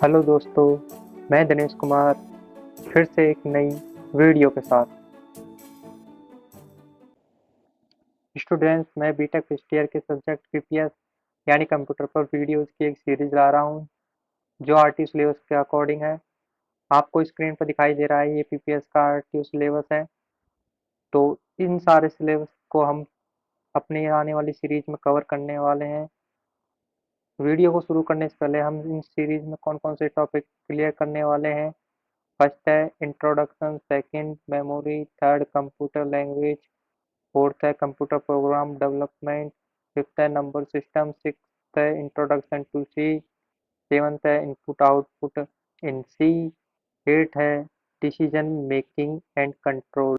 Hello दोस्तों, मैं दिनेश कुमार फिर से एक नई वीडियो के साथ। स्टूडेंट्स, मैं बीटेक फर्स्ट ईयर के सब्जेक्ट पीपीएस यानी कंप्यूटर पर वीडियोज़ की एक सीरीज़ ला रहा हूँ जो आरटी सिलेबस के अकॉर्डिंग है। आपको स्क्रीन पर दिखाई दे रहा है, ये पीपीएस का आरटी सिलेबस है। तो इन सारे सिलेबस को हम अपनी आने वाली सीरीज़ में कवर करने वाले हैं। वीडियो को शुरू करने से पहले हम इन सीरीज़ में कौन-कौन से टॉपिक क्लियर करने वाले हैं। फर्स्ट है introduction, second memory, third computer language, fourth है कंप्यूटर प्रोग्राम डेवलपमेंट, फिफ्थ है नंबर सिस्टम, सिक्स्थ है इंट्रोडक्शन टू सी, सेवंथ है input output in C, eight है डिसीजन मेकिंग एंड कंट्रोल,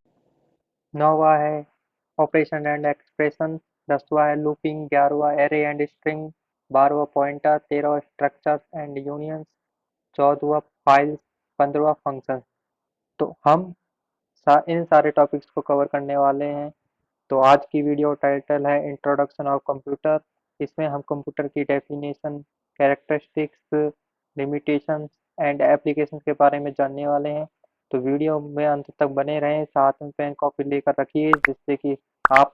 नौवा है ऑपरेशन एंड एक्सप्रेशन, दसवा है लूपिंग, ग्यारहवा एरे एंड स्ट्रिंग, बारहवा पॉइंटर, तेरहवा स्ट्रक्चर एंड यूनियंस, चौदहवा फाइल्स, पंद्रहवा फंक्शन। तो हम इन सारे टॉपिक्स को कवर करने वाले हैं। तो आज की वीडियो टाइटल है इंट्रोडक्शन ऑफ कंप्यूटर। इसमें हम कंप्यूटर की definition, characteristics, limitations and application के बारे में जानने वाले हैं। तो वीडियो में अंत तक बने रहें, साथ में पेन कॉपी लेकर रखिए जिससे कि आप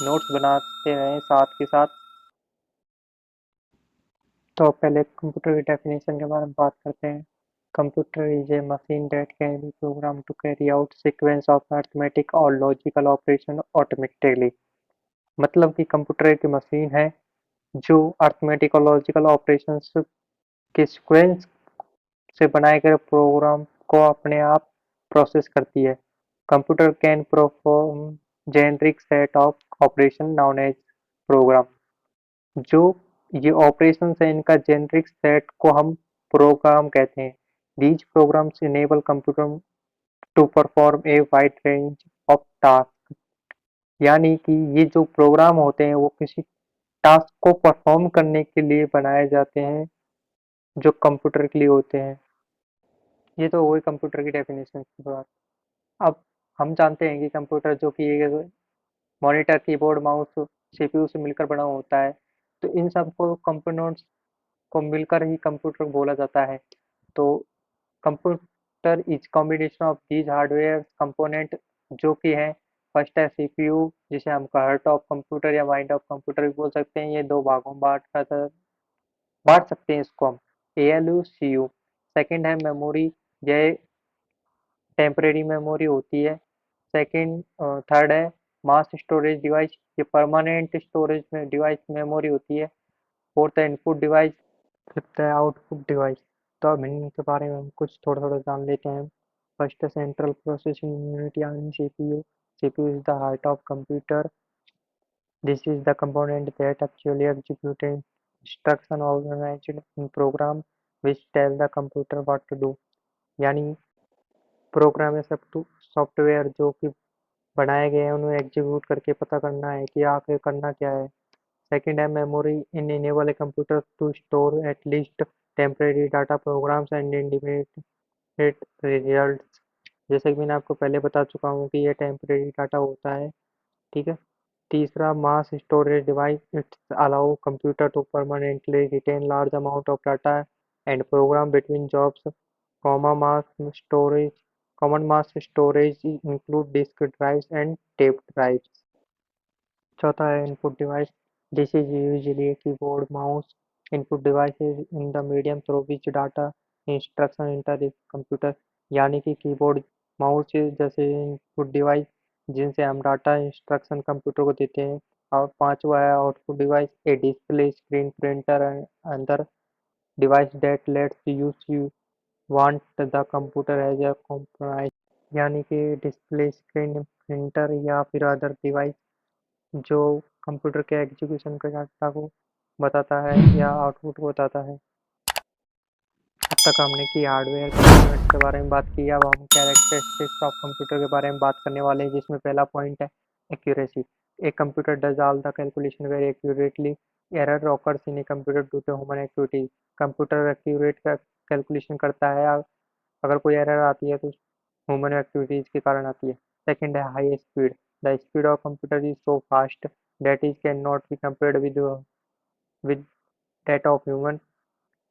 नोट्स बनाते रहें साथ के साथ। तो पहले कंप्यूटर की डेफिनेशन के बारे में बात करते हैं। Computer is a machine that can be program to carry out sequence of arithmetic और लॉजिकल ऑपरेशन ऑटोमेटिकली। मतलब कि कंप्यूटर एक मशीन है जो अरिथमेटिक और लॉजिकल ऑपरेशंस के सीक्वेंस से बनाए गए प्रोग्राम को अपने आप प्रोसेस करती है। Computer can perform generic set of operation known as program. जो ये ऑपरेशंस है, इनका जेनरिक सेट को हम प्रोग्राम कहते हैं। These programs enable computer to perform a wide range of task. यानी कि ये जो प्रोग्राम होते हैं वो किसी टास्क को परफॉर्म करने के लिए बनाए जाते हैं जो कंप्यूटर के लिए होते हैं। ये तो वही कंप्यूटर की डेफिनेशन की बात। अब हम जानते हैं कि कंप्यूटर जो कि एक मॉनिटर, कीबोर्ड, माउस, सीपीयू से मिलकर बना होता है। तो इन सब को कंपोनेंट्स को मिलकर ही कंप्यूटर बोला जाता है। तो computer is combination of these hardware component जो कि हैं। फर्स्ट है सीपीयू जिसे हम हार्ट ऑफ कंप्यूटर या माइंड ऑफ कंप्यूटर भी बोल सकते हैं। ये दो भागों में बांट सकते हैं इसको हम, एएलयू, सीयू। सेकंड है मेमोरी, यह टेम्परेरी मेमोरी होती है। सेकंड थर्ड है मास स्टोरेज डिवाइस, ये परमानेंट स्टोरेज में डिवाइस मेमोरी होती है। फोर्थ है इनपुट डिवाइस, फिफ्थ है आउटपुट डिवाइस। तो अब इनके बारे में हम कुछ थोड़ा थोड़ा जान लेते हैं। फर्स्ट है सेंट्रल प्रोसेसिंग यूनिट यानी CPU. CPU is the heart of computer. This is the component that actually executes instruction organized in program which tell the computer what to do। यानी प्रोग्राम या सॉफ्टवेयर जो कि बनाए गए हैं उन्हें एग्जीक्यूट करके पता करना है कि आगे करना क्या है। सेकंड है memory, in enable a computer to store at least temporary data programs and independent results. जैसे कि मैंने आपको पहले बता चुका हूँ कि ये टेम्परेरी डाटा होता है, ठीक है। तीसरा mass storage device, it's allow computer to permanently retain large amount of data and program between jobs. Comma mass storage common mass storage include disk drives and tape drives. चौथा है input device, this is usually keyboard, mouse. Input device is in the medium through which data instruction enter the computer. यानी कि keyboard, mouse जैसे input device जिनसे हम data instruction computer को देते हैं। और पांचवा है output device, a display, screen, printer and other device that lets you want the computer as a compromise. यानी कि डिस्प्ले, स्क्रीन, प्रिंटर या फिर अदर डिवाइस जो कंप्यूटर के एग्जीक्यूशन के डाटा को बताता है या आउटपुट को बताता है। अब तक हमने की हार्डवेयर कंपोनेंट्स के बारे में बात की। अब हम कैरेक्टरिस्टिक्स ऑफ कंप्यूटर के बारे में बात करने वाले हैं, जिसमें पहला पॉइंट है accuracy. A computer does all the calculation very accurately. Error occurs in a computer due to human activity. Computer accurate का कैलकुलेशन करता है, अगर कोई एरर आती है तो ह्यूमन एक्टिविटीज के कारण आती है। सेकंड है high speed, the speed of computer is so fast that is can not be compared with that of human.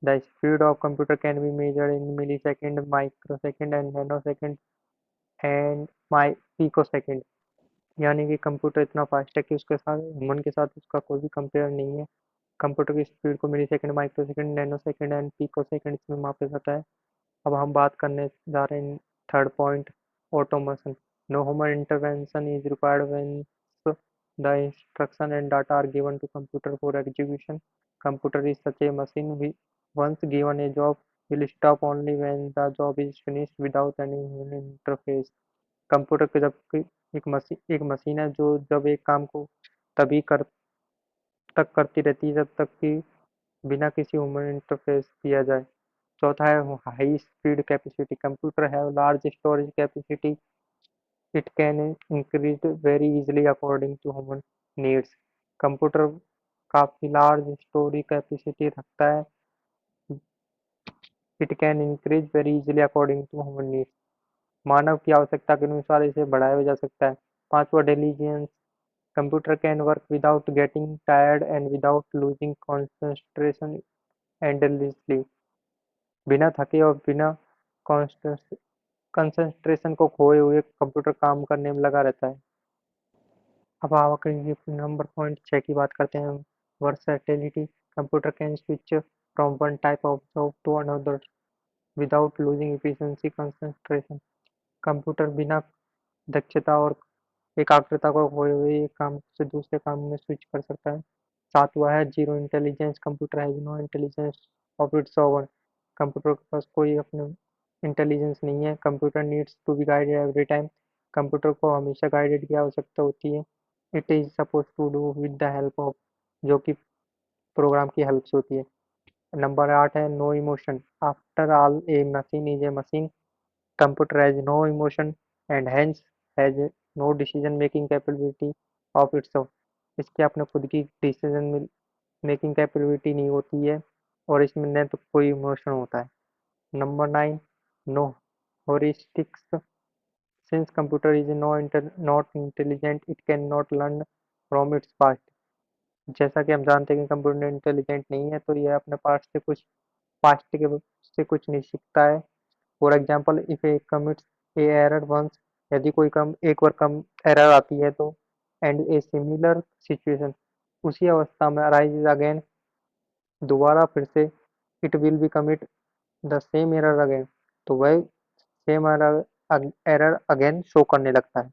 The speed of computer can be measured in millisecond, microsecond and nanosecond and picosecond। यानी कि computer इतना fast है कि उसके साथ human के साथ उसका कोई भी कंपेयर नहीं है। कंप्यूटर की स्पीड को millisecond, microsecond, nanosecond and picosecond में मापा जाता है। अब हम बात करने जा रहे हैं third point, automation. No human intervention is required when the instruction and data are given to computer for execution. Computer is such a machine once given a job will stop only when the job is finished without any human interface। Computer के जब एक machine है जो जब एक काम को तभी कर तक करती रहती है जब तक कि बिना किसी ह्यूमन इंटरफेस किया जाए। चौथा है high speed capacity. Computer have large storage capacity, it can increase very easily according to human needs. Computer काफ़ी लार्ज स्टोरेज कैपेसिटी रखता है, it can increase very easily according to human needs. मानव की आवश्यकता के अनुसार इसे बढ़ाया जा सकता है। पांचवा, diligence. Computer can work without getting tired and without losing concentration endlessly. बिना थके और बिना कंसंट्रेशन को खोए हुए कंप्यूटर काम करने में लगा रहता है। अब आगे नंबर पॉइंट 6 की बात करते हैं। Versatility. Computer can switch from one type of job to another without losing efficiency concentration. Computer बिना दक्षता और एकाग्रता को खोए हुए एक काम से दूसरे काम में स्विच कर सकता है। सातवां है zero intelligence. Computer has no intelligence of its own. Computer के पास कोई अपने इंटेलिजेंस नहीं है। Computer needs to be guided every time. Computer को हमेशा गाइडेड की आवश्यकता होती है। It is suppose to do with the help of, जो कि प्रोग्राम की हेल्प से होती है। नंबर 8 है no emotion. After all a machine is a machine. Computer has no emotion and hence has no decision making capability of its own। इसकी अपने खुद की डिसीजन मेकिंग कैपेबिलिटी नहीं होती है और इसमें न तो कोई इमोशन होता है। Number 9, no heuristics. Since computer is not intelligent it can not learn from its past. जैसा कि हम जानते हैं कि कंप्यूटर इंटेलिजेंट नहीं है तो यह अपने पास्ट के से कुछ नहीं सीखता है। For example if a commits a error once, यदि कोई कम एक बार कम एरर आती है तो एंड ए सिमिलर सिचुएशन, उसी अवस्था में अराइज अगेन, दोबारा फिर से it will be commit the same error again, तो वह सेम एरर अगेन शो करने लगता है।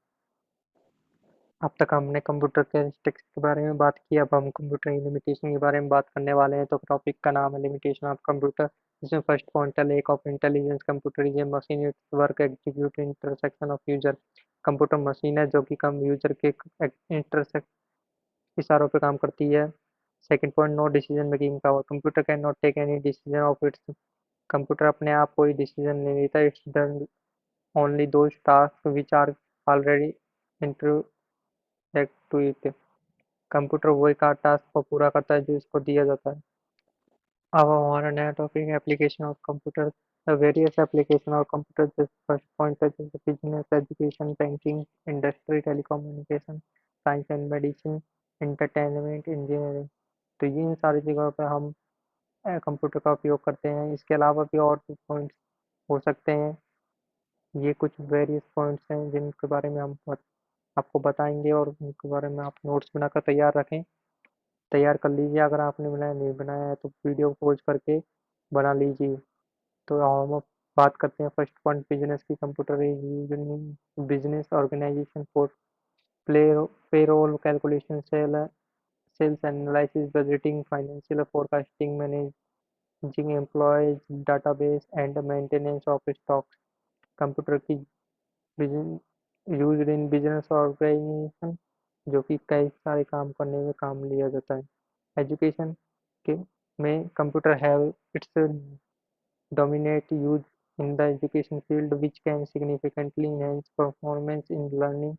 अब तक हमने कंप्यूटर के स्टिक्स के बारे में बात की, अब हम कंप्यूटर की लिमिटेशन के बारे में बात करने वाले हैं। तो टॉपिक का नाम है लिमिटेशन ऑफ कंप्यूटर। इसमें फर्स्ट पॉइंट है lack of intelligence. Computer is a machine, its work execute intersection of user. Computer machine है जो कि कम यूजर के इंटरसेक्ट इशारों पर काम करती है। Second point, no decision making power. Computer can not take any decision of its. Computer अपने आप कोई डिसीजन नहीं लेता। It's done only those task which are already to it. Computer वही का टास्क को पूरा करता है जो इसको दिया जाता है। अब हमारा नया टॉपिक है application of computer. The various application of computer. जैसे फर्स्ट पॉइंट है जैसे business, education, banking, industry, telecommunication, science and medicine, entertainment, engineering. तो ये इन सारी जगहों पर हम कंप्यूटर का उपयोग करते हैं। इसके अलावा भी और भी पॉइंट्स हो सकते हैं। ये कुछ वेरियस पॉइंट्स हैं जिनके बारे में हम आपको बताएंगे और उनके बारे में आप नोट्स बनाकर तैयार कर लीजिए। अगर आपने बनाया नहीं बनाया है तो वीडियो पॉज करके बना लीजिए। तो हम अब बात करते हैं फर्स्ट पॉइंट बिजनेस की। Computer is used in business organisation for play payroll calculation, sales analysis, budgeting, financial forecasting, managing employees, database and maintenance of stocks. Computer की यूज्ड इन बिजनेस ऑर्गेनाइजेशन, जो कि कई सारे काम करने में काम लिया जाता है। एजुकेशन के में computer have it's dominate use in the education field, which can significantly enhance performance in learning.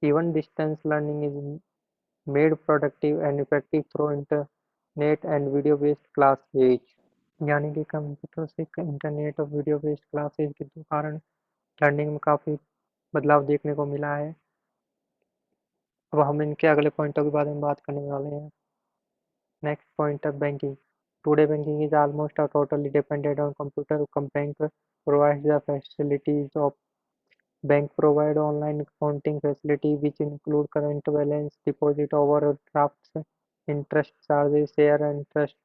Even distance learning is made productive and effective through internet and video-based classes। यानी कि कंप्यूटर से internet और video based classes के कारण learning में काफ़ी बदलाव देखने को मिला है। अब हम इनके अगले पॉइंटों के बारे में बात करने वाले हैं। नेक्स्ट पॉइंट है banking. Today, banking is almost totally dependent on computer. Bank provides the facilities of bank provide online accounting facility which include current balance, deposit, overdrafts, interest charges, share and trust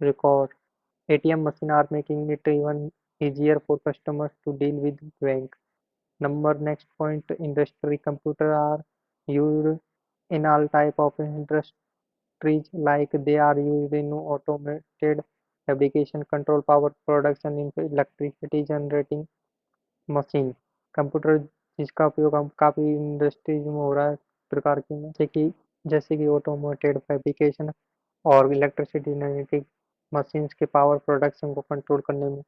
record. ATM machine are making it even easier for customers to deal with bank. Next point, industry computer are used in all type of industries like they are used in automated fabrication, control, power production, in electricity generating machine computer जिसका उपयोग हम काफ़ी industries में हो रहा है प्रकार की जैसे कि ऑटोमेटेड फैब्रिकेशन और इलेक्ट्रिसिटी जेनरेटिंग मशीन्स के पावर प्रोडक्शन को कंट्रोल करने में।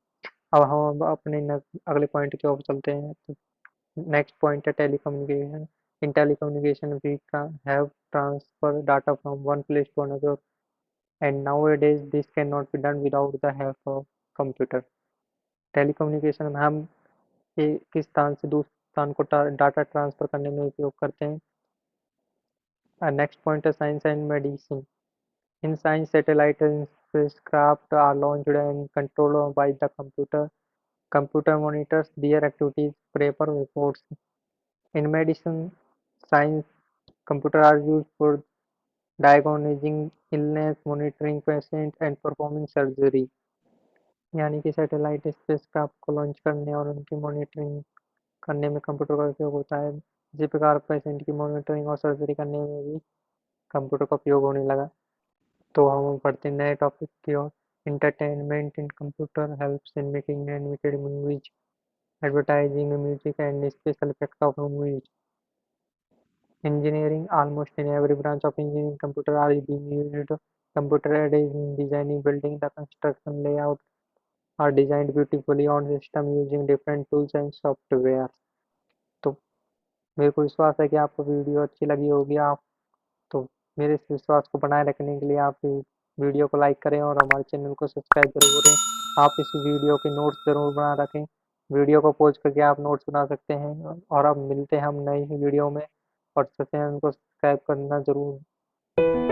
अब हम अपने अगले पॉइंट की ओर चलते हैं। तो नेक्स्ट पॉइंट है telecommunication. In telecommunication we have transfer data from one place to another and nowadays this can not be done without the help of computer. Telecommunication में हम एक स्थान से दूसरे स्थान को डाटा ट्रांसफर करने में उपयोग करते हैं। नेक्स्ट पॉइंट है science and medicine. In science satellite and spacecraft are launched and controlled by the computer. Computer monitors their activities, prepare reports. In medicine science, computers are used for diagnosing illness, monitoring patients, and performing surgery. यानी कि satellite spacecraft को launch करने और उनकी monitoring करने में computer का उपयोग होता है। इसी प्रकार पेशेंट की मॉनिटरिंग और सर्जरी करने में भी कंप्यूटर का उपयोग होने लगा। तो हम बढ़ते हैं नए टॉपिक की ओर। Entertainment in computer helps in making animated movies, advertising, music, and special effects of movies. Engineering, almost in every branch of engineering, computer are being used. Computer aids in designing, building, the construction layout are designed beautifully on system using different tools and software. तो मेरे को विश्वास है कि आपको video अच्छी लगी होगी। आप तो मेरे इस विश्वास को बनाए रखने के लिए आप वीडियो को लाइक करें और हमारे चैनल को सब्सक्राइब जरूर करें। आप इस वीडियो के नोट्स जरूर बना रखें। वीडियो को पॉज करके आप नोट्स बना सकते हैं और अब मिलते हैं हम नई वीडियो में और चैनल को सब्सक्राइब करना जरूर